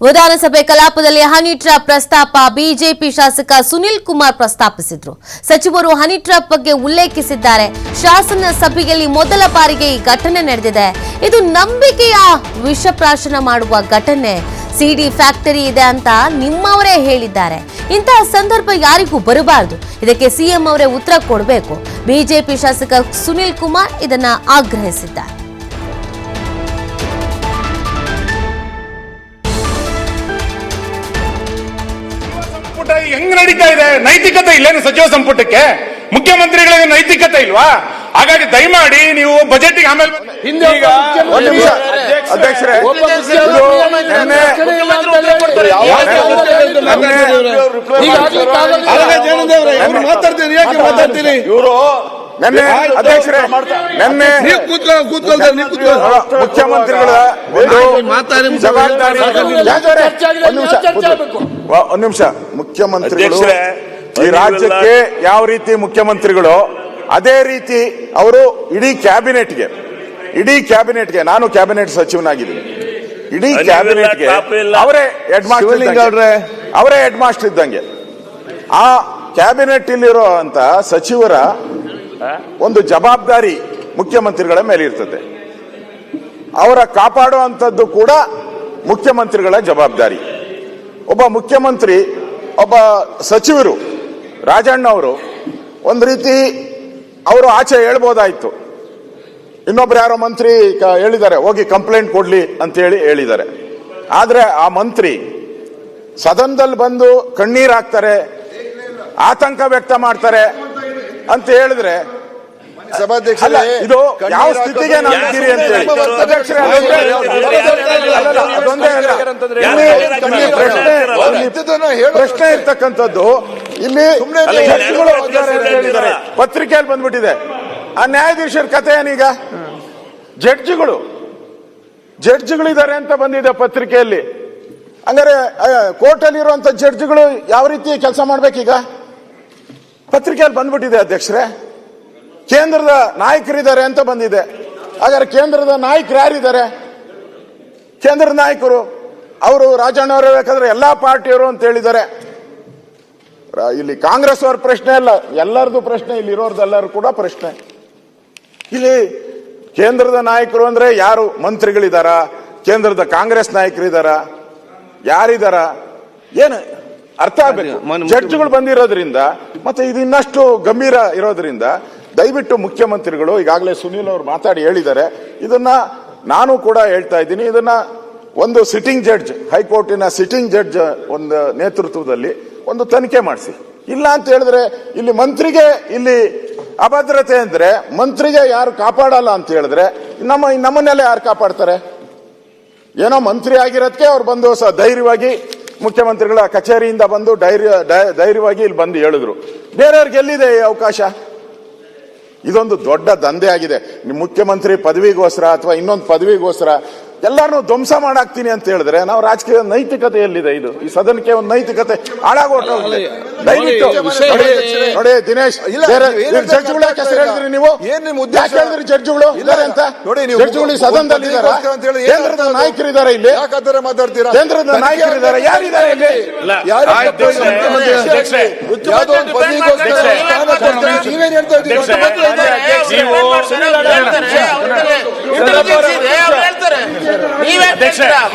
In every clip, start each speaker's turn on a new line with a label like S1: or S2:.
S1: ವಿಧಾನಸಭೆ ಕಲಾಪದಲ್ಲಿ honey trap ಪ್ರಸ್ತಾಪ ಬಿಜೆಪಿ ಶಾಸಕ ಸುನಿಲ್ ಕುಮಾರ್ ಪ್ರಸ್ತಾಪಿಸಿದರು. ಸಚಿವರು ಹನಿ ಟ್ರ್ಯಾಪ್ ಬಗ್ಗೆ ಉಲ್ಲೇಖಿಸಿದ್ದಾರೆ. ಶಾಸನ ಸಭೆಯಲ್ಲಿ ಮೊದಲ ಬಾರಿಗೆ ಈ ಘಟನೆ ನಡೆದಿದೆ. ಇದು ನಂಬಿಕೆಯ ವಿಷಪ್ರಾಶನ ಮಾಡುವ ಘಟನೆ. ಸಿಡಿ ಫ್ಯಾಕ್ಟರಿ ಇದೆ ಅಂತ ನಿಮ್ಮವರೇ ಹೇಳಿದ್ದಾರೆ. ಇಂತಹ ಸಂದರ್ಭ ಯಾರಿಗೂ ಬರಬಾರದು. ಇದಕ್ಕೆ ಸಿಎಂ ಅವರೇ ಉತ್ತರ ಕೊಡಬೇಕು. ಬಿಜೆಪಿ ಶಾಸಕ ಸುನಿಲ್ ಕುಮಾರ್ ಇದನ್ನ ಆಗ್ರಹಿಸಿದ್ದಾರೆ.
S2: ಹೆಂಗ್ ನಡೀತಾ ಇದೆ? ನೈತಿಕತೆ ಇಲ್ಲೇನು ಸಚಿವ ಸಂಪುಟಕ್ಕೆ? ಮುಖ್ಯಮಂತ್ರಿಗಳಿಗೆ ನೈತಿಕತೆ ಇಲ್ವಾ? ಹಾಗಾಗಿ ದಯಮಾಡಿ ನೀವು ಬಜೆಟ್ ಆಮೇಲೆ
S3: ಅಧ್ಯಕ್ಷರೇ ಮಾತಾಡ್ತೀನಿ ಇವರು ಅಧ್ಯಕ್ಷರೇ ಮುಖ್ಯಮಂತ್ರಿಗಳ ಜವಾಬ್ದಾರಿ ಒಂದ್ ನಿಮಿಷ. ಮುಖ್ಯಮಂತ್ರಿಗಳು ಈ ರಾಜ್ಯಕ್ಕೆ ಯಾವ ರೀತಿ ಮುಖ್ಯಮಂತ್ರಿಗಳು ಅದೇ ರೀತಿ ಅವರು ಇಡೀ ಕ್ಯಾಬಿನೆಟ್ಗೆ ನಾನು ಕ್ಯಾಬಿನೆಟ್ ಸಚಿವನಾಗಿದ್ದೀನಿ. ಇಡೀ ಕ್ಯಾಬಿನೆಟ್ಗೆ ಅವರೇ ಹೆಡ್ ಮಾಸ್ಟರ್ ಇದ್ದಂಗೆ. ಆ ಕ್ಯಾಬಿನೆಟ್ ಇಲ್ಲಿರೋ ಅಂತ ಸಚಿವರ ಒಂದು ಜವಾಬ್ದಾರಿ ಮುಖ್ಯಮಂತ್ರಿಗಳ ಮೇಲೆ ಇರ್ತದೆ. ಅವರ ಕಾಪಾಡುವಂಥದ್ದು ಕೂಡ ಮುಖ್ಯಮಂತ್ರಿಗಳ ಜವಾಬ್ದಾರಿ. ಒಬ್ಬ ಮುಖ್ಯಮಂತ್ರಿ, ಒಬ್ಬ ಸಚಿವರು, ರಾಜಣ್ಣ ಅವರು ಒಂದು ರೀತಿ ಅವರು ಆಚೆ ಹೇಳ್ಬೋದಾಯ್ತು. ಇನ್ನೊಬ್ರು ಯಾರೋ ಮಂತ್ರಿ ಹೇಳಿದ್ದಾರೆ ಹೋಗಿ ಕಂಪ್ಲೇಂಟ್ ಕೊಡ್ಲಿ ಅಂತ ಹೇಳಿದ್ದಾರೆ. ಆದ್ರೆ ಆ ಮಂತ್ರಿ ಸದನದಲ್ಲಿ ಬಂದು ಕಣ್ಣೀರ್ ಹಾಕ್ತಾರೆ, ಆತಂಕ ವ್ಯಕ್ತ ಮಾಡ್ತಾರೆ ಅಂತ ಹೇಳಿದ್ರೆ ಇದು ಯಾವ ಸ್ಥಿತಿಗೆ ನಾವಿದ್ದೀರಿ ಅಂತ ಹೇಳಿ ಅಧ್ಯಕ್ಷರೇ, ಅದೊಂದೇ ಪ್ರಶ್ನೆ ಇರ್ತಕ್ಕಂಥದ್ದು. ಇಲ್ಲಿ ಹೇಳಿದ್ದಾರೆ, ಪತ್ರಿಕೆಯಲ್ಲಿ ಬಂದ್ಬಿಟ್ಟಿದೆ. ಆ ನ್ಯಾಯಾಧೀಶರ ಕಥೆ ಏನೀಗ? ಜಡ್ಜ್ಗಳಿದ್ದಾರೆ ಅಂತ ಬಂದಿದೆ ಪತ್ರಿಕೆಯಲ್ಲಿ. ಹಂಗಾರೆ ಕೋರ್ಟ್ ಅಲ್ಲಿ ಇರುವಂತ ಜಡ್ಜ್ಗಳು ಯಾವ ರೀತಿ ಕೆಲಸ ಮಾಡ್ಬೇಕೀಗ? ಪತ್ರಿಕೆಯಲ್ಲಿ ಬಂದ್ಬಿಟ್ಟಿದೆ ಅಧ್ಯಕ್ಷರೇ. ಕೇಂದ್ರದ ನಾಯಕರಿದ್ದಾರೆ ಅಂತ ಬಂದಿದೆ. ಹಾಗಾದ್ರೆ ಕೇಂದ್ರದ ನಾಯಕರು ಯಾರಿದ್ದಾರೆ? ಕೇಂದ್ರದ ನಾಯಕರು ಅವರು ರಾಜಣ್ಣ ಅವರೇ ಬೇಕಾದ್ರೆ ಎಲ್ಲಾ ಪಾರ್ಟಿಯವರು ಅಂತ ಹೇಳಿದ್ದಾರೆ. ಇಲ್ಲಿ ಕಾಂಗ್ರೆಸ್ ಅವ್ರ ಪ್ರಶ್ನೆ ಅಲ್ಲ, ಎಲ್ಲರದು ಪ್ರಶ್ನೆ, ಇಲ್ಲಿ ಇರೋರ್ದೆಲ್ಲರೂ ಕೂಡ ಪ್ರಶ್ನೆ. ಇಲ್ಲಿ ಕೇಂದ್ರದ ನಾಯಕರು ಅಂದ್ರೆ ಯಾರು? ಮಂತ್ರಿಗಳಿದಾರ? ಕೇಂದ್ರದ ಕಾಂಗ್ರೆಸ್ ನಾಯಕರಿದಾರ? ಯಾರಿದಾರ? ಏನು ಅರ್ಥ ಆಗ್ಬೇಕು. ಜಡ್ಜ್ಗಳು ಬಂದಿರೋದ್ರಿಂದ ಮತ್ತೆ ಇದು ಇನ್ನಷ್ಟು ಗಂಭೀರ ಇರೋದ್ರಿಂದ ದಯವಿಟ್ಟು ಮುಖ್ಯಮಂತ್ರಿಗಳು, ಈಗಾಗಲೇ ಸುನೀಲ್ ಅವರು ಮಾತಾಡಿ ಹೇಳಿದ್ದಾರೆ, ಇದನ್ನ ನಾನು ಕೂಡ ಹೇಳ್ತಾ ಇದ್ದೀನಿ, ಇದನ್ನ ಒಂದು ಸಿಟ್ಟಿಂಗ್ ಜಡ್ಜ್, ಹೈಕೋರ್ಟಿನ ಸಿಟ್ಟಿಂಗ್ ಜಡ್ಜ್ ಒಂದು ನೇತೃತ್ವದಲ್ಲಿ ಒಂದು ತನಿಖೆ ಮಾಡಿಸಿ. ಇಲ್ಲ ಅಂತ ಹೇಳಿದ್ರೆ ಇಲ್ಲಿ ಮಂತ್ರಿಗೆ ಇಲ್ಲಿ ಅಭದ್ರತೆ ಅಂದ್ರೆ ಮಂತ್ರಿಗೆ ಯಾರು ಕಾಪಾಡಲ್ಲ ಅಂತ ಹೇಳಿದ್ರೆ ನಮ್ಮನ್ನೆಲ್ಲ ಯಾರು ಕಾಪಾಡ್ತಾರೆ? ಏನೋ ಮಂತ್ರಿ ಆಗಿರೋದಕ್ಕೆ ಅವ್ರು ಬಂದು ಧೈರ್ಯವಾಗಿ ಮುಖ್ಯಮಂತ್ರಿಗಳ ಕಚೇರಿಯಿಂದ ಬಂದು ಧೈರ್ಯವಾಗಿ ಇಲ್ಲಿ ಬಂದು ಹೇಳಿದ್ರು. ಬೇರೆಯವ್ರಿಗೆ ಎಲ್ಲಿದೆ ಈ ಅವಕಾಶ? ಇದೊಂದು ದೊಡ್ಡ ದಂಧೆ ಆಗಿದೆ. ನಿಮ್ ಮುಖ್ಯಮಂತ್ರಿ ಪದವಿಗೋಸ್ಕರ ಅಥವಾ ಇನ್ನೊಂದು ಪದವಿಗೋಸ್ಕರ ಎಲ್ಲಾರನ್ನೂ ಧ್ವಂಸ ಮಾಡಾಕ್ತೀನಿ ಅಂತ ಹೇಳಿದ್ರೆ ನಾವು ರಾಜಕೀಯ ನೈತಿಕತೆ ಎಲ್ಲಿದೆ? ಇದು ಈ ಸದನಕ್ಕೆ ಒಂದು ನೈತಿಕತೆ ಹಾಳಾಗೋಟೋಗಿದೆ. ದಯವಿಟ್ಟು ನೋಡಿ ದಿನೇಶ್, ಜಡ್ಜ್ಗಳು ಯಾಕೆ ಹೆಸರು ಹೇಳಿದ್ರಿ ನೀವು? ಯಾಕೆ ಹೇಳಿದ್ರಿ ಜಡ್ಜ್ಗಳು ಇದ್ದಾರೆ ಅಂತ? ಜಡ್ಜ್ಗಳು ಈ ಸದನದಲ್ಲಿ ಕೇಂದ್ರದ ನಾಯಕರಿದ್ದಾರೆ, ಇಲ್ಲಿ ಮಾತಾಡ್ತೀರಾ? ಕೇಂದ್ರದ ನಾಯಕರಿದ್ದಾರೆ, ಯಾರಿದ್ದಾರೆ ಇಲ್ಲಿ?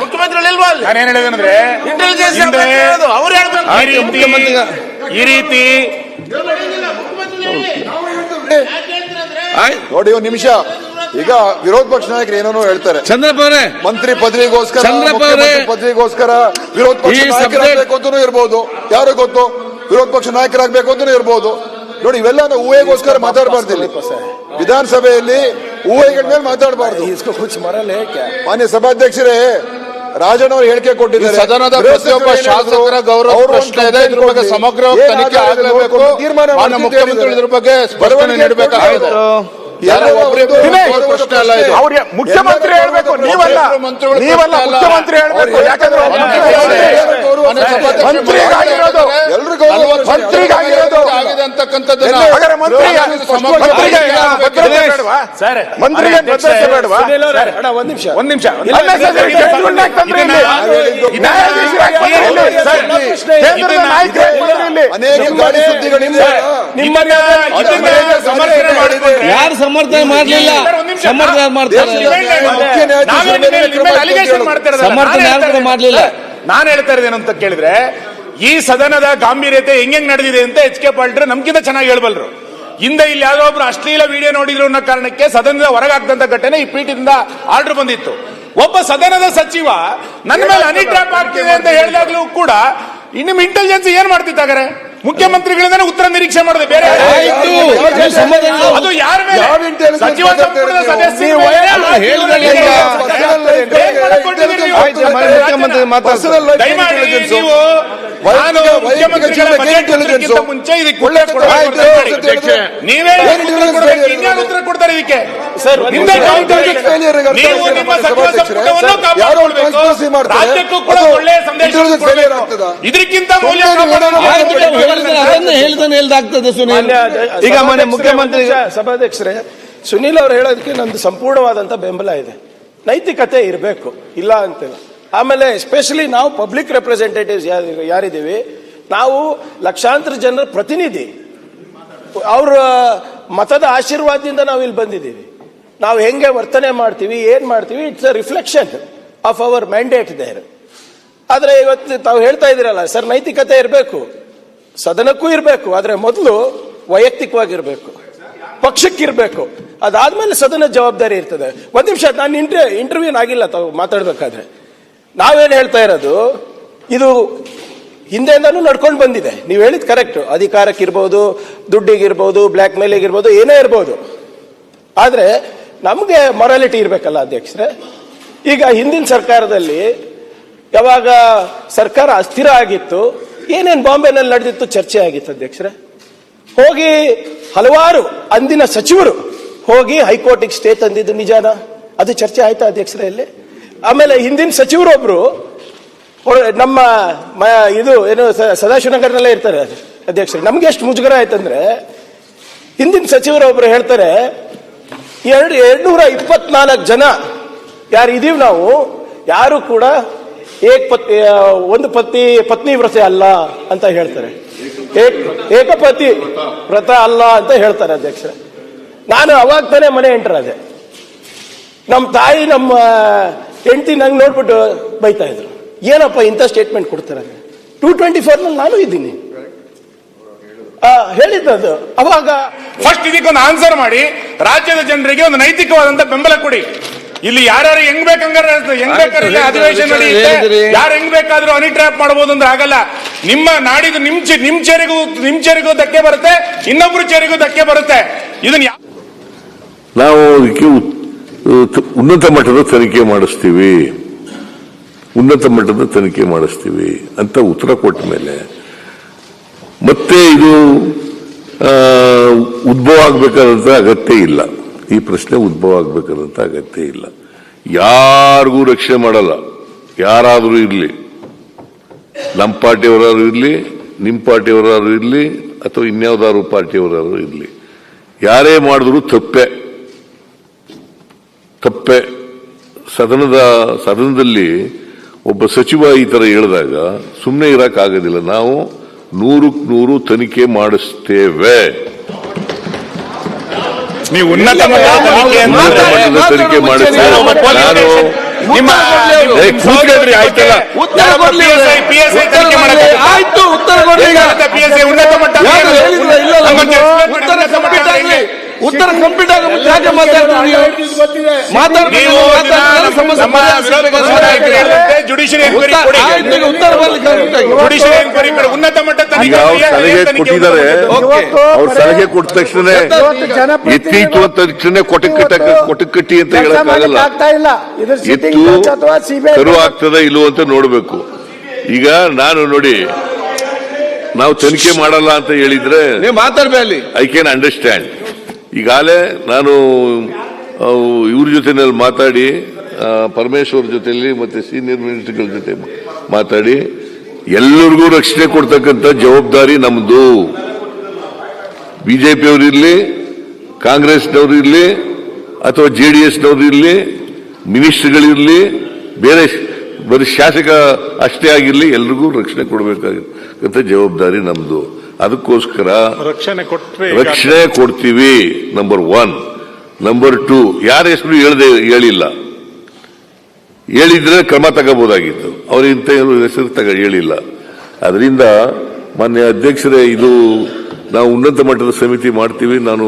S2: ಮುಖ್ಯಮಂತ್ರಿಗಳೇನಂದ್ರೆ ಈ ರೀತಿ
S3: ನೋಡಿ ಒಂದು ನಿಮಿಷ. ಈಗ ವಿರೋಧ ಪಕ್ಷ ನಾಯಕರು ಏನೇನೋ ಹೇಳ್ತಾರೆ.
S4: ಚಂದ್ರಪ್ಪ ಅವರೇ,
S3: ಮಂತ್ರಿ ಪದವಿಗೋಸ್ಕರ ವಿರೋಧ ಪಕ್ಷ ನಾಯಕರಾಗಬೇಕು ಅಂತನೂ ಇರ್ಬೋದು, ಯಾರು ಗೊತ್ತು, ವಿರೋಧ ಪಕ್ಷ ನಾಯಕರಾಗಬೇಕು ಅಂತನೂ ಇರ್ಬೋದು. ನೋಡಿ ಇವೆಲ್ಲ ಊಹೆಗೋಸ್ಕರ ಮಾತಾಡಬಾರ್ದು. ವಿಧಾನಸಭೆಯಲ್ಲಿ ಊಹೆಗಳ ಮೇಲೆ ಮಾತಾಡಬಾರ್ದು. ಮಾನ್ಯ ಸಭಾಧ್ಯಕ್ಷರೇ, ರಾಜಣ್ಣ ಅವರು ಹೇಳಿಕೆ ಕೊಟ್ಟಿದ್ದಾರೆ,
S4: ಸದನದ ಪ್ರತಿಯೊಬ್ಬ ಶಾಸಕರ ಗೌರವ ಪ್ರಶ್ನೆ ಇದೆ, ಇದ್ರ ಬಗ್ಗೆ ಸಮಗ್ರ ತನಿಖೆ ಆಗಲೇಬೇಕು. ಮಾನ್ಯ ಮುಖ್ಯಮಂತ್ರಿಗಳು ಇದ್ರ ಬಗ್ಗೆ ಸ್ಪಷ್ಟನೆ ನೀಡಬೇಕಾಗಿದೆ. ಪ್ರಶ್ನೆ ಅಲ್ಲ ಇದು.
S2: ಮುಖ್ಯಮಂತ್ರಿ ಹೇಳ್ಬೇಕು, ನೀವಲ್ಲ ಮುಖ್ಯಮಂತ್ರಿ ಹೇಳ್ಬೇಕು. ಯಾಕಂದ್ರೆ
S4: ಮಂತ್ರಿಗಾಗಿರೋದು ಆಗಿದೆ ಅಂತ ಹೇಳ್ತಕ್ಕಂಥದ್ದನ್ನ
S3: ಹಾಗಾದ್ರೆ ಮಂತ್ರಿಗೆ ಭದ್ರತೆ ಬೇಡವಾ?
S2: ಸರ್
S3: ಮಂತ್ರಿಗೆ ಭದ್ರತೆ ಬೇಡವಾ?
S2: ಒಂದ್ ನಿಮಿಷ
S3: ಅನೇಕ ಗಾಡಿ ಸುದ್ದಿಗಳಿಂದ
S5: ಯಾರು ಸಮರ್ಥನೆ ಮಾಡಲಿಲ್ಲ, ಸಮರ್ಥನೆ ಮಾಡ್ತಾರೆ, ಸಮರ್ಥನೆ ಯಾರು ಕೂಡ ಮಾಡಲಿಲ್ಲ.
S2: ನಾನು ಹೇಳ್ತಾ ಇದ್ದೇನೆ ಅಂತ ಕೇಳಿದ್ರೆ, ಈ ಸದನದ ಗಾಂಭೀರ್ಯತೆ ಹೆಂಗ್ ನಡೆದಿದೆ ಅಂತ ಎಚ್ ಕೆ ಪಾಲ್ಟ್ರೆ ನಮ್ಗಿಂತ ಚೆನ್ನಾಗಿ ಹೇಳ್ಬಲ್ರು. ಹಿಂದೆ ಇಲ್ಲಿ ಯಾರೋ ಒಬ್ರು ಅಶ್ಲೀಲ ವಿಡಿಯೋ ನೋಡಿದ್ರು ಅನ್ನೋ ಕಾರಣಕ್ಕೆ ಸದನದ ಹೊರಗಾಗ್ತಂತ ಘಟನೆ ಈ ಪೀಠದಿಂದ ಆರ್ಡರ್ ಬಂದಿತ್ತು. ಒಬ್ಬ ಸದನದ ಸಚಿವ ನನ್ನ ಮೇಲೆ ಹನಿ ಟ್ರ್ಯಾಪ್ ಆಗ್ತಿದೆ ಅಂತ ಹೇಳಿದಾಗ್ಲೂ ಕೂಡ ನಿಮ್ ಇಂಟೆಲಿಜೆನ್ಸ್ ಏನ್ ಮಾಡ್ತಿತ್ತಾಗಾರೆ? ಮುಖ್ಯಮಂತ್ರಿಗಳಿಂದ ಉತ್ತರ ನಿರೀಕ್ಷೆ ಮಾಡಿದೆ, ಬೇರೆ ಅದು ಯಾರ ಮೇಲೆ? ಸಚಿವ ಸಂಪುಟದ ಸದಸ್ಯರು ಮುಂಚೆ ಇದಕ್ಕೆ ನೀವೇ ಉತ್ತರ ಕೊಡ್ತಾರೆ ಇದಕ್ಕೆ. ನೀವು ನಿಮ್ಮ ಸಚಿವ ಸಂಪುಟವನ್ನು ಕಾಪಾಡಿಕೊಳ್ಬೇಕು, ರಾಜ್ಯಕ್ಕೂ ಕೂಡ ಒಳ್ಳೆಯ ಸಂದೇಶ ಇದಕ್ಕಿಂತ ಮೌಲ್ಯ
S5: ಹೇಳ್ದಾಗ್ತದೆ ಸುನೀಲ್. ಈಗ ಮನೆ ಮುಖ್ಯಮಂತ್ರಿ
S6: ಸಭಾಧ್ಯಕ್ಷರೇ, ಸುನೀಲ್ ಅವರು ಹೇಳೋದಕ್ಕೆ ನಂದು ಸಂಪೂರ್ಣವಾದಂತ ಬೆಂಬಲ ಇದೆ. ನೈತಿಕತೆ ಇರಬೇಕು, ಇಲ್ಲ ಅಂತಿಲ್ಲ. ಆಮೇಲೆ ಎಸ್ಪೆಷಲಿ ನಾವು ಪಬ್ಲಿಕ್ ರೆಪ್ರೆಸೆಂಟೇಟಿವ್ಸ್ ಯಾರಿದ್ದೀವಿ, ನಾವು ಲಕ್ಷಾಂತರ ಜನರ ಪ್ರತಿನಿಧಿ. ಅವರ ಮತದ ಆಶೀರ್ವಾದದಿಂದ ನಾವು ಇಲ್ಲಿ ಬಂದಿದ್ದೀವಿ. ನಾವು ಹೆಂಗೆ ವರ್ತನೆ ಮಾಡ್ತೀವಿ, ಏನ್ ಮಾಡ್ತೀವಿ, it's a reflection of our mandate there. ಆದ್ರೆ ಇವತ್ತು ತಾವು ಹೇಳ್ತಾ ಇದ್ದೀರಲ್ಲ ಸರ್, ನೈತಿಕತೆ ಇರಬೇಕು, ಸದನಕ್ಕೂ ಇರಬೇಕು, ಆದ್ರೆ ಮೊದಲು ವೈಯಕ್ತಿಕವಾಗಿರ್ಬೇಕು, ಪಕ್ಷಕ್ಕಿರ್ಬೇಕು, ಅದಾದ್ಮೇಲೆ ಸದನ ಜವಾಬ್ದಾರಿ ಇರ್ತದೆ. ಒಂದ್ ನಿಮಿಷ, ನಾನು ಇಂಟರ್ವ್ಯೂನ್ ಆಗಿಲ್ಲ ತಾವು ಮಾತಾಡ್ಬೇಕಾದ್ರೆ. ನಾವೇನ್ ಹೇಳ್ತಾ ಇರೋದು, ಇದು ಹಿಂದೆಯಿಂದನೂ ನಡ್ಕೊಂಡು ಬಂದಿದೆ. ನೀವು ಹೇಳಿದ್ ಕರೆಕ್ಟ್, ಅಧಿಕಾರಕ್ಕಿರ್ಬೋದು, ದುಡ್ಡಿಗಿರ್ಬೋದು, ಬ್ಲ್ಯಾಕ್ ಮೇಲಿಗಿರ್ಬೋದು, ಏನೇ ಇರ್ಬೋದು. ಆದ್ರೆ ನಮ್ಗೆ ಮೊರಾಲಿಟಿ ಇರ್ಬೇಕಲ್ಲ ಅಧ್ಯಕ್ಷರೇ. ಈಗ ಹಿಂದಿನ ಸರ್ಕಾರದಲ್ಲಿ ಯಾವಾಗ ಸರ್ಕಾರ ಅಸ್ಥಿರ ಆಗಿತ್ತು, ಏನೇನ್ ಬಾಂಬೆನಲ್ಲಿ ನಡೆದಿತ್ತು ಚರ್ಚೆ ಆಗಿತ್ತು ಅಧ್ಯಕ್ಷರೇ. ಹೋಗಿ ಹಲವಾರು ಅಂದಿನ ಸಚಿವರು ಹೋಗಿ ಹೈಕೋರ್ಟಿಗೆ ಸ್ಟೇ ತಂದಿದ್ದು ನಿಜಾನ? ಅದು ಚರ್ಚೆ ಆಯ್ತಾ ಅಧ್ಯಕ್ಷರೇ ಇಲ್ಲಿ? ಆಮೇಲೆ ಹಿಂದಿನ ಸಚಿವರೊಬ್ರು ನಮ್ಮ ಇದು ಏನು ಸದಾಶಿವನಗರನಲ್ಲೇ ಇರ್ತಾರೆ ಅಧ್ಯಕ್ಷರೇ. ನಮ್ಗೆ ಎಷ್ಟು ಮುಜುಗರ ಆಯ್ತಂದ್ರೆ, ಹಿಂದಿನ ಸಚಿವರೊಬ್ರು ಹೇಳ್ತಾರೆ 224 ಜನ ಯಾರು ಇದೀವಿ ನಾವು, ಯಾರು ಕೂಡ ಒಂದು ಪತ್ನಿ ವ್ರತ ಅಲ್ಲ ಅಂತ ಹೇಳ್ತಾರೆ. ಏಕಪತಿ ವ್ರತ ಅಲ್ಲ ಅಂತ ಹೇಳ್ತಾರೆ ಅಧ್ಯಕ್ಷರೇ. ನಾನು ಅವಾಗ ತಾನೇ ಮನೆ ಎಂಟರಾದೆ. ನಮ್ಮ ತಾಯಿ ನಮ್ಮ ಹೆಂಡತಿ ನಂಗೆ ನೋಡ್ಬಿಟ್ಟು ಬೈತಾ ಇದ್ರು, ಏನಪ್ಪ ಇಂಥ ಸ್ಟೇಟ್ಮೆಂಟ್ ಕೊಡ್ತಾರೆ. 224 ನಾನು ಇದ್ದೀನಿ ಹೇಳಿದ್ದು ಅವಾಗ.
S2: ಫಸ್ಟ್ ಇದಕ್ಕೊಂದು ಆನ್ಸರ್ ಮಾಡಿ, ರಾಜ್ಯದ ಜನರಿಗೆ ಒಂದು ನೈತಿಕವಾದಂತ ಬೆಂಬಲ ಕೊಡಿ. ಇಲ್ಲಿ ಯಾರ್ಯಾರು ಹೆಂಗ್ ಬೇಕಾದ್ರೆ ಅಧಿವೇಶನ ನಡೆಯುತ್ತೆ, ಯಾರು ಹೆಂಗ್ ಬೇಕಾದ್ರೂ ಹನಿ ಟ್ರ್ಯಾಪ್ ಮಾಡಬಹುದು ಅಂದ್ರೆ ಆಗಲ್ಲ. ನಿಮ್ಮ ನಾಡಿದು ನಿಮ್ ಚೇರಿಗೂ ಧಕ್ಕೆ ಬರುತ್ತೆ, ಇನ್ನೊಬ್ರು ಚೇರಿಗೂ ಧಕ್ಕೆ ಬರುತ್ತೆ. ಇದನ್ನ
S7: ನಾವು ಅದಕ್ಕೆ ಉನ್ನತ ಮಟ್ಟದ ತನಿಖೆ ಮಾಡಿಸ್ತೀವಿ ಅಂತ ಉತ್ತರ ಕೊಟ್ಟ ಮೇಲೆ ಮತ್ತೆ ಇದು ಉದ್ಭವ ಆಗ್ಬೇಕಾದಂತ ಅಗತ್ಯ ಇಲ್ಲ. ಈ ಪ್ರಶ್ನೆ ಉದ್ಭವ ಆಗ್ಬೇಕಾದಂತ ಅಗತ್ಯ ಇಲ್ಲ. ಯಾರಿಗೂ ರಕ್ಷಣೆ ಮಾಡಲ್ಲ. ಯಾರಾದರೂ ಇರಲಿ, ನಮ್ಮ ಪಾರ್ಟಿಯವರಾದ್ರು ಇರಲಿ, ನಿಮ್ಮ ಪಾರ್ಟಿಯವರಾದ್ರು ಇರಲಿ, ಅಥವಾ ಇನ್ಯಾವುದಾದ್ರು ಪಾರ್ಟಿಯವರಾದ್ರು ಇರಲಿ, ಯಾರೇ ಮಾಡಿದ್ರು ತಪ್ಪೆ. ಸದನದಲ್ಲಿ ಒಬ್ಬ ಸಚಿವ ಈ ತರ ಹೇಳಿದಾಗ ಸುಮ್ಮನೆ ಇರಕ್ಕಾಗೋದಿಲ್ಲ. ನಾವು 100% ತನಿಖೆ ಮಾಡಿಸ್ತೇವೆ.
S2: ನೀವು ಉನ್ನತ ಮಟ್ಟದ
S7: ತನಿಖೆ ಮಾಡಿಸ್ತೇವೆ.
S5: ಉತ್ತರ ಕಂಪ್ಲೀಟ್ ಆಗ ಯಾಕೆ
S2: ಉನ್ನತ ಮಟ್ಟದ
S7: ಸಲಹೆ ಕೊಟ್ಟಿದ್ದಾರೆ. ಅವ್ರ ಸಲಹೆ ಕೊಟ್ಟ ತಕ್ಷಣ ಎತ್ತೀತು ಅಂತ ತಕ್ಷಣ ಕೊಟಕಟ್ಟಿ ಅಂತ ಹೇಳಕ್ಕಾಗಲ್ಲ. ಎತ್ತು ಕರು ಆಗ್ತದ ಇಲ್ವೋ ಅಂತ ನೋಡ್ಬೇಕು. ಈಗ ನಾನು ನೋಡಿ, ನಾವು ತನಿಖೆ ಮಾಡಲ್ಲ ಅಂತ ಹೇಳಿದ್ರೆ
S5: ಮಾತಾಡ್ಬೇಡಿ,
S7: ಐ ಕ್ಯಾನ್ ಅಂಡರ್ಸ್ಟ್ಯಾಂಡ್. ಈಗಾಗಲೇ ನಾನು ಇವ್ರ ಜೊತೆನಲ್ಲಿ ಮಾತಾಡಿ, ಪರಮೇಶ್ವರ್ ಜೊತೆಯಲ್ಲಿ ಮತ್ತೆ ಸೀನಿಯರ್ ಮಿನಿಸ್ಟರ್ಗಳ ಜೊತೆ ಮಾತಾಡಿ, ಎಲ್ಲರಿಗೂ ರಕ್ಷಣೆ ಕೊಡ್ತಕ್ಕಂಥ ಜವಾಬ್ದಾರಿ ನಮ್ದು. ಬಿಜೆಪಿಯವರು ಇರಲಿ, ಕಾಂಗ್ರೆಸ್ನವರು ಇರಲಿ, ಅಥವಾ ಜೆಡಿಎಸ್ನವರು ಇರಲಿ, ಮಿನಿಸ್ಟರ್ಗಳಿರಲಿ, ಬೇರೆ ಬರೀ ಶಾಸಕ ಅಷ್ಟೇ ಆಗಿರಲಿ, ಎಲ್ರಿಗೂ ರಕ್ಷಣೆ ಕೊಡಬೇಕಾಗಿರ್ತಕ್ಕಂಥ ಜವಾಬ್ದಾರಿ ನಮ್ದು. ಅದಕ್ಕೋಸ್ಕರ ರಕ್ಷಣೆ ಕೊಡ್ತೀವಿ. ನಂಬರ್ 1. ನಂಬರ್ 2, ಯಾರ ಹೆಸರು ಹೇಳಿಲ್ಲ. ಹೇಳಿದ್ರೆ ಕ್ರಮ ತಗೋಬಹುದಾಗಿತ್ತು. ಅವರು ಇಂಥ ಹೆಸರು ಹೇಳಿಲ್ಲ. ಅದರಿಂದ ಮಾನ್ಯ ಅಧ್ಯಕ್ಷರೇ, ಇದು ನಾವು ಉನ್ನತ ಮಟ್ಟದ ಸಮಿತಿ ಮಾಡ್ತೀವಿ. ನಾನು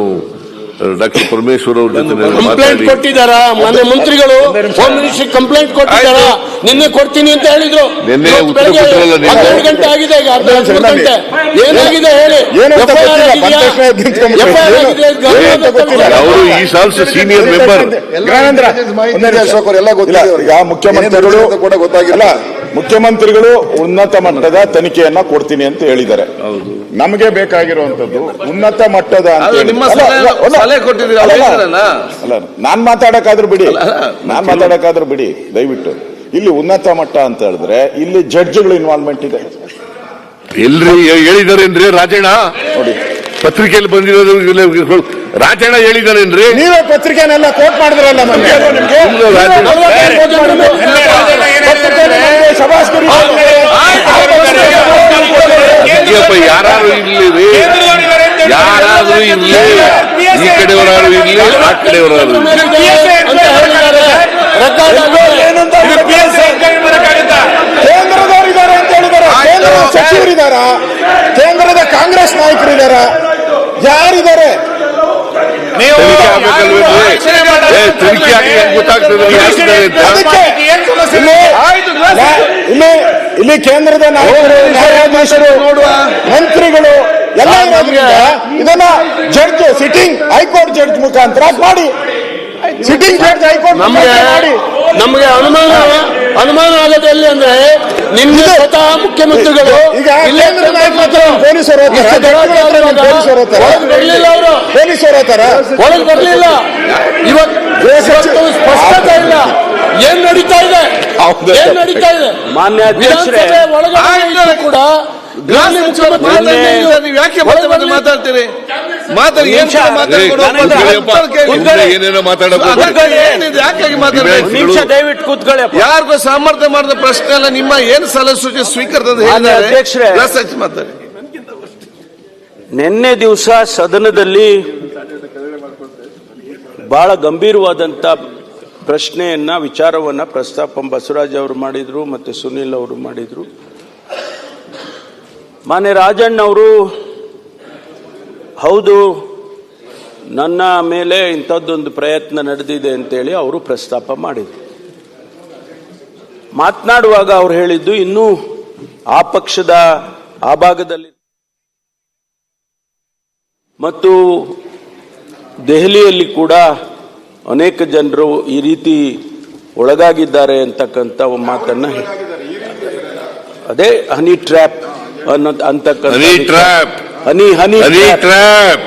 S7: ಡಾಕ್ಟರ್ ಪರಮೇಶ್ವರ್ ಅವ್ರ ಜೊತೆ
S8: ಕಂಪ್ಲೇಂಟ್ ಕೊಟ್ಟಿದ್ದಾರಾ? ಮಾನ್ಯ ಮಂತ್ರಿಗಳು ಹೋಮ್ ಮಿನಿಸ್ಟ್ರಿ ಕಂಪ್ಲೇಂಟ್ ಕೊಟ್ಟಿದ್ದಾರಾ? ನಿನ್ನೆ ಕೊಡ್ತೀನಿ ಅಂತ ಹೇಳಿದ್ರು.
S7: ನಿನ್ನೆ ಉತ್ತರ ಕೊಟ್ಟಿರಲ್ಲ.
S8: 12 ಗಂಟೆ ಆಗಿದೆ, ಈಗ 13 ಗಂಟೆ. ಏನಾಗಿದೆ ಹೇಳಿ?
S7: ಅವರು ಈ ಸಾಲ್ಸ್ ಸೀನಿಯರ್ ಮೆಂಬರ್.
S3: ಈಗ ಮುಖ್ಯಮಂತ್ರಿಗಳು ಕೂಡ ಗೊತ್ತಾಗಿಲ್ಲ. ಮುಖ್ಯಮಂತ್ರಿಗಳು ಉನ್ನತ ಮಟ್ಟದ ತನಿಖೆಯನ್ನ ಕೊಡ್ತೀನಿ ಅಂತ ಹೇಳಿದ್ದಾರೆ. ನಮಗೆ ಬೇಕಾಗಿರುವಂತದ್ದು ಉನ್ನತ ಮಟ್ಟದ ನಾನ್ ಮಾತಾಡಕ್ಕಾದ್ರೂ ಬಿಡಿ ದಯವಿಟ್ಟು. ಇಲ್ಲಿ ಉನ್ನತ ಮಟ್ಟ ಅಂತ ಹೇಳಿದ್ರೆ ಇಲ್ಲಿ ಜಡ್ಜ್ಗಳು ಇನ್ವಾಲ್ವ್ಮೆಂಟ್ ಇದೆ.
S7: ಎಲ್ರಿ ಹೇಳಿದಾರೇನ್ರಿ? ರಾಜಣ್ಣ ನೋಡಿ ಪತ್ರಿಕೆಯಲ್ಲಿ ಬಂದಿರೋದು ರಾಜಣ್ಣ ಹೇಳಿದಾರೇನ್ರಿ? ನೀವೇ ಪತ್ರಿಕೆನೆಲ್ಲ ಕೋಟ್ ಮಾಡಿದ್ರಲ್ಲ ಮೊನ್ನೆ. ಯಾರು ಇರ್ಲಿ, ಯಾರಾದ್ರೂ ಇರ್ಲಿ, ಈ ಕಡೆಯವರಾರು ಇರ್ಲಿ, ಆ ಕಡೆಯವರಾರು
S3: ಕೇಂದ್ರದವರಿದ್ದಾರೆ ಅಂತ ಹೇಳಿದ್ದಾರೆ. ಕೇಂದ್ರದ ಸಚಿವರಿದ್ದಾರ, ಕೇಂದ್ರದ ಕಾಂಗ್ರೆಸ್ ನಾಯಕರಿದ್ದಾರ, ಯಾರಿದ್ದಾರೆ?
S7: ತನಿಖೆ ಆಗಿ ಗೊತ್ತಾಗ್ತದೆ
S3: ಇಲ್ಲಿ ಕೇಂದ್ರದ ನಾಯಕರು, ನ್ಯಾಯಾಧೀಶರು, ಮಂತ್ರಿಗಳು ಎಲ್ಲ ಇರೋದ್ರಿಂದ ಇದನ್ನ ಜಡ್ಜ್, ಸಿಟ್ಟಿಂಗ್ ಹೈಕೋರ್ಟ್ ಜಡ್ಜ್ ಮುಖಾಂತರ ಮಾಡಿ, ಸಿಟ್ಟಿಂಗ್ ಜಡ್ಜ್ ಹೈಕೋರ್ಟ್ ಮಾಡಿ.
S8: ನಮಗೆ ಅನುಮಾನ ಆಗೋದು ಎಲ್ಲಿ ಅಂದ್ರೆ ನಿನ್ನೆ ಸ್ವತಃ ಮುಖ್ಯಮಂತ್ರಿಗಳು
S3: ಈಗ ಕೇಂದ್ರ ನಾಯಕರ ಪೊಲೀಸರು
S8: ಬರಲಿಲ್ಲ, ಅವರು
S3: ಪೊಲೀಸರು
S8: ಒಳಗೆ ಬರಲಿಲ್ಲ. ಇವತ್ತು ಸ್ಪಷ್ಟತೆ ಇಲ್ಲ. ಏನ್ ನಡೀತಾ ಇದೆ? ಮಾನ್ಯ ಅಧ್ಯಕ್ಷರೇ, ಒಳಗಡೆ ಕೂಡ
S5: ಯಾಕೆ ಮಾತಾಡ್ತೀರಿ?
S7: ಏನೇನೋ ಮಾತಾಡಬಹುದು.
S8: ದಯವಿಟ್ಟು ಕೂತ್ಕೊಳ್ಳಿ.
S5: ಯಾರಿಗೂ ಸಾಮರ್ಥ್ಯ ಮಾಡಿದ ಪ್ರಶ್ನೆ ಅಲ್ಲ. ನಿಮ್ಮ ಏನು ಸಲಹೆ ಸೂಚನೆ ಸ್ವೀಕರಿಸಿದ
S8: ಅಧ್ಯಕ್ಷರೇ,
S5: ಮಾತಾಡಿ.
S8: ನಿನ್ನೆ ದಿವಸ ಸದನದಲ್ಲಿ ಬಹಳ ಗಂಭೀರವಾದಂತ ಪ್ರಶ್ನೆಯನ್ನ, ವಿಚಾರವನ್ನ ಪ್ರಸ್ತಾಪ ಬಸವರಾಜ್ ಅವರು ಮಾಡಿದ್ರು, ಮತ್ತೆ ಸುನೀಲ್ ಅವರು ಮಾಡಿದ್ರು. ಮಾನ್ಯ ರಾಜಣ್ಣ ಅವರು ಹೌದು ನನ್ನ ಮೇಲೆ ಇಂಥದ್ದೊಂದು ಪ್ರಯತ್ನ ನಡೆದಿದೆ ಅಂತೇಳಿ ಅವರು ಪ್ರಸ್ತಾಪ ಮಾಡಿದ್ರು. ಮಾತನಾಡುವಾಗ ಅವ್ರು ಹೇಳಿದ್ದು ಇನ್ನೂ ಆ ಪಕ್ಷದ ಆ ಭಾಗದಲ್ಲಿ ಮತ್ತು ದೆಹಲಿಯಲ್ಲಿ ಕೂಡ ಅನೇಕ ಜನರು ಈ ರೀತಿ ಒಳಗಾಗಿದ್ದಾರೆ ಅಂತಕ್ಕಂಥ ಒಂದು ಮಾತನ್ನ, ಅದೇ ಹನಿ ಟ್ರ್ಯಾಪ್ ಅಂತಕ್ಕಂಥ
S7: ಹನಿ ಟ್ರ್ಯಾಪ್